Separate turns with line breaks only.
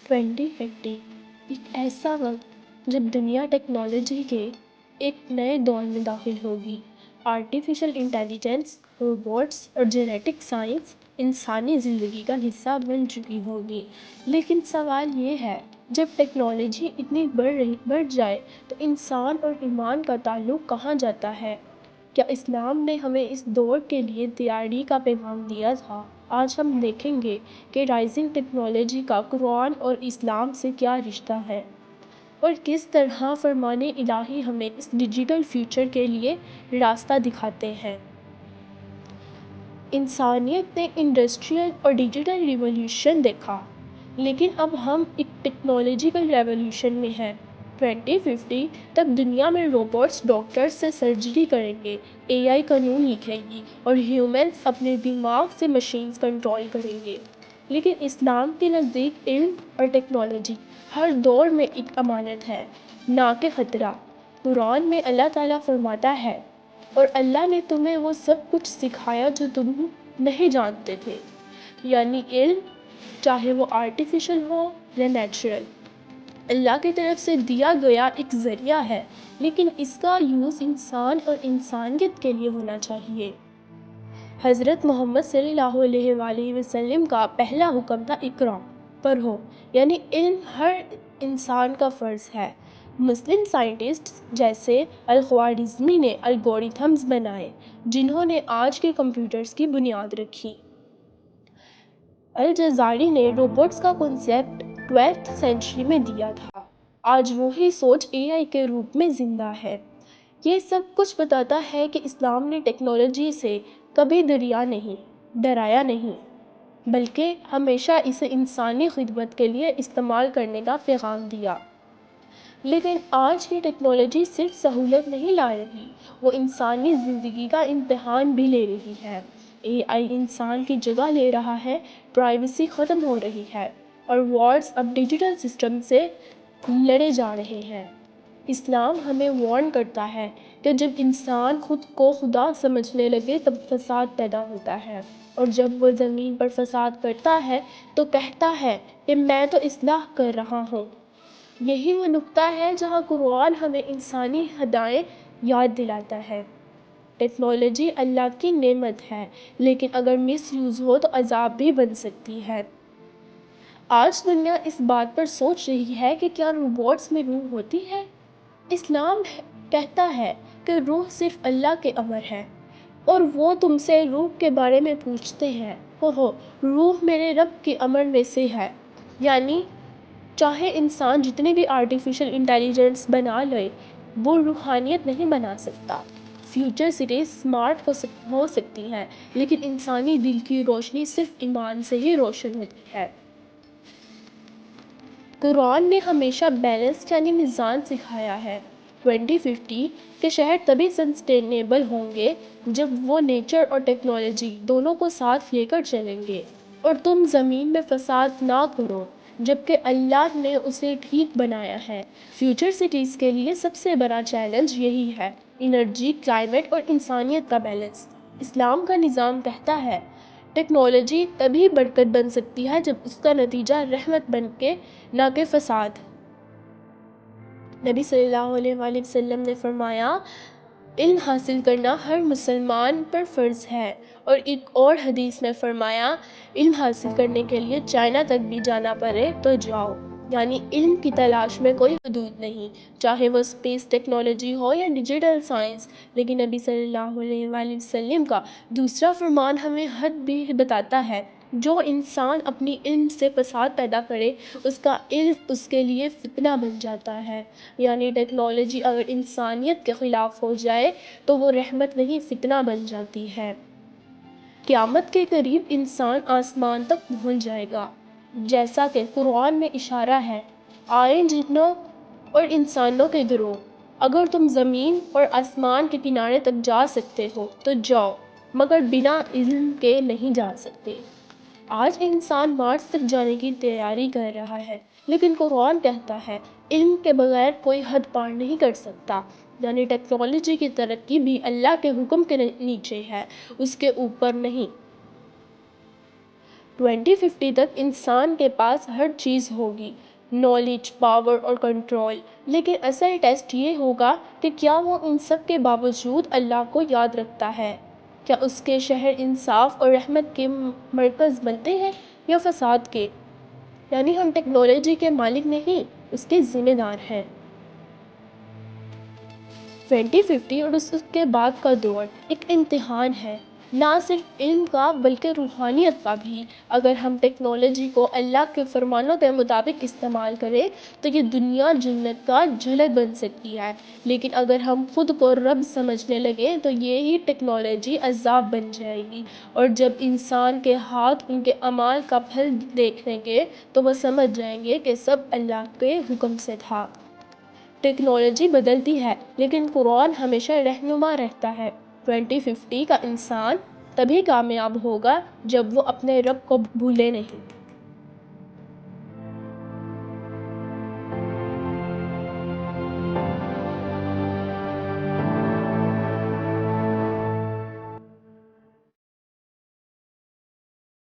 2050 ایک ایسا وقت جب دنیا ٹیکنالوجی کے ایک نئے دور میں داخل ہوگی۔ آرٹیفیشل انٹیلیجنس، روبوٹس اور جینیٹک سائنس انسانی زندگی کا حصہ بن چکی ہوگی۔ لیکن سوال یہ ہے، جب ٹیکنالوجی اتنی بڑھ جائے تو انسان اور ایمان کا تعلق کہاں جاتا ہے؟ کیا اسلام نے ہمیں اس دور کے لیے تیاری کا پیغام دیا تھا؟ آج ہم دیکھیں گے کہ رائزنگ ٹیکنالوجی کا قرآن اور اسلام سے کیا رشتہ ہے، اور کس طرح فرمان الہی ہمیں اس ڈیجیٹل فیوچر کے لیے راستہ دکھاتے ہیں۔ انسانیت نے انڈسٹریل اور ڈیجیٹل ریولوشن دیکھا، لیکن اب ہم ایک ٹیکنالوجیکل ریولوشن میں ہیں۔ 2050 تک دنیا میں روبوٹس ڈاکٹرز سے سرجری کریں گے، AI قانون لکھیں گی اور ہیومنز اپنے دماغ سے مشینز کنٹرول کریں گے۔ لیکن اسلام کے نزدیک علم اور ٹیکنالوجی ہر دور میں ایک امانت ہے، نہ کہ خطرہ۔ قرآن میں اللہ تعالیٰ فرماتا ہے، اور اللہ نے تمہیں وہ سب کچھ سکھایا جو تم نہیں جانتے تھے، یعنی علم، چاہے وہ آرٹیفیشل ہو یا نیچرل، اللہ کی طرف سے دیا گیا ایک ذریعہ ہے، لیکن اس کا یوز انسان اور انسانیت کے لیے ہونا چاہیے۔ حضرت محمد صلی اللہ علیہ وآلہ وسلم کا پہلا حکم تھا اقرا، پڑھو، یعنی علم ہر انسان کا فرض ہے۔ مسلم سائنٹسٹ جیسے الخوارزمی نے الگورتھمز بنائے جنہوں نے آج کے کمپیوٹرز کی بنیاد رکھی۔ الجزائری نے روبوٹس کا کنسیپٹ 12ویں سینچری میں دیا تھا۔ آج وہی سوچ AI کے روپ میں زندہ ہے۔ یہ سب کچھ بتاتا ہے کہ اسلام نے ٹیکنالوجی سے کبھی ڈرایا نہیں، بلکہ ہمیشہ اسے انسانی خدمت کے لیے استعمال کرنے کا پیغام دیا۔ لیکن آج کی ٹیکنالوجی صرف سہولت نہیں لا رہی، وہ انسانی زندگی کا امتحان بھی لے رہی ہے۔ AI انسان کی جگہ لے رہا ہے، پرائیویسی ختم ہو رہی ہے، اور وارز اب ڈیجیٹل سسٹم سے لڑے جا رہے ہیں۔ اسلام ہمیں وارن کرتا ہے کہ جب انسان خود کو خدا سمجھنے لگے تب فساد پیدا ہوتا ہے، اور جب وہ زمین پر فساد کرتا ہے تو کہتا ہے کہ میں تو اصلاح کر رہا ہوں۔ یہی وہ نقطہ ہے جہاں قرآن ہمیں انسانی حدائیں یاد دلاتا ہے۔ ٹیکنالوجی اللہ کی نعمت ہے، لیکن اگر مس یوز ہو تو عذاب بھی بن سکتی ہے۔ آج دنیا اس بات پر سوچ رہی ہے کہ کیا روبوٹس میں روح ہوتی ہے؟ اسلام کہتا ہے کہ روح صرف اللہ کے امر ہے، اور وہ تم سے روح کے بارے میں پوچھتے ہیں، کہو روح میرے رب کے امر میں سے ہے۔ یعنی چاہے انسان جتنی بھی آرٹیفیشل انٹیلیجنس بنا لے، وہ روحانیت نہیں بنا سکتا۔ فیوچر سٹیز سمارٹ ہو سکتی ہیں، لیکن انسانی دل کی روشنی صرف ایمان سے ہی روشن ہوتی ہے۔ قرآن نے ہمیشہ بیلنس یعنی میزان سکھایا ہے۔ 2050 کے شہر تبھی سسٹینیبل ہوں گے جب وہ نیچر اور ٹیکنالوجی دونوں کو ساتھ لے کر چلیں گے۔ اور تم زمین میں فساد نہ کرو، جبکہ اللہ نے اسے ٹھیک بنایا ہے۔ فیوچر سٹیز کے لیے سب سے بڑا چیلنج یہی ہے، انرجی، کلائمیٹ اور انسانیت کا بیلنس۔ اسلام کا نظام کہتا ہے، ٹیکنالوجی تبھی برکت بن سکتی ہے جب اس کا نتیجہ رحمت بنے، نہ کہ فساد۔ نبی صلی اللہ علیہ وآلہ وسلم نے فرمایا، علم حاصل کرنا ہر مسلمان پر فرض ہے، اور ایک اور حدیث میں فرمایا، علم حاصل کرنے کے لیے چائنا تک بھی جانا پڑے تو جاؤ۔ یعنی علم کی تلاش میں کوئی حدود نہیں، چاہے وہ اسپیس ٹیکنالوجی ہو یا ڈیجیٹل سائنس۔ لیکن نبی صلی اللہ علیہ وآلہ وسلم کا دوسرا فرمان ہمیں حد بھی بتاتا ہے، جو انسان اپنی علم سے فساد پیدا کرے، اس کا علم اس کے لیے فتنہ بن جاتا ہے۔ یعنی ٹیکنالوجی اگر انسانیت کے خلاف ہو جائے تو وہ رحمت نہیں، فتنہ بن جاتی ہے۔ قیامت کے قریب انسان آسمان تک پہنچ جائے گا، جیسا کہ قرآن میں اشارہ ہے، آئے جنوں اور انسانوں کے گروہ، اگر تم زمین اور آسمان کے کنارے تک جا سکتے ہو تو جاؤ، مگر بنا علم کے نہیں جا سکتے۔ آج انسان مارس تک جانے کی تیاری کر رہا ہے، لیکن قرآن کہتا ہے، علم کے بغیر کوئی حد پار نہیں کر سکتا۔ یعنی ٹیکنالوجی کی ترقی بھی اللہ کے حکم کے نیچے ہے، اس کے اوپر نہیں۔ 2050 تک انسان کے پاس ہر چیز ہوگی، نالج، پاور اور کنٹرول، لیکن اصل ٹیسٹ یہ ہوگا کہ کیا وہ ان سب کے باوجود اللہ کو یاد رکھتا ہے۔ کیا اس کے شہر انصاف اور رحمت کے مرکز بنتے ہیں یا فساد کے؟ یعنی ہم ٹیکنالوجی کے مالک نہیں، اس کے ذمہ دار ہیں۔ 2050 اور اس کے بعد کا دور ایک امتحان ہے، نہ صرف علم کا بلکہ روحانیت کا بھی۔ اگر ہم ٹیکنالوجی کو اللہ کے فرمانوں کے مطابق استعمال کریں تو یہ دنیا جنت کا جھلک بن سکتی ہے، لیکن اگر ہم خود کو رب سمجھنے لگیں تو یہی ٹیکنالوجی عذاب بن جائے گی، اور جب انسان کے ہاتھ ان کے اعمال کا پھل دیکھیں گے تو وہ سمجھ جائیں گے کہ سب اللہ کے حکم سے تھا۔ ٹیکنالوجی بدلتی ہے لیکن قرآن ہمیشہ رہنما رہتا ہے۔ 2050 کا انسان تبھی کامیاب ہوگا جب وہ اپنے رب کو بھولے نہیں۔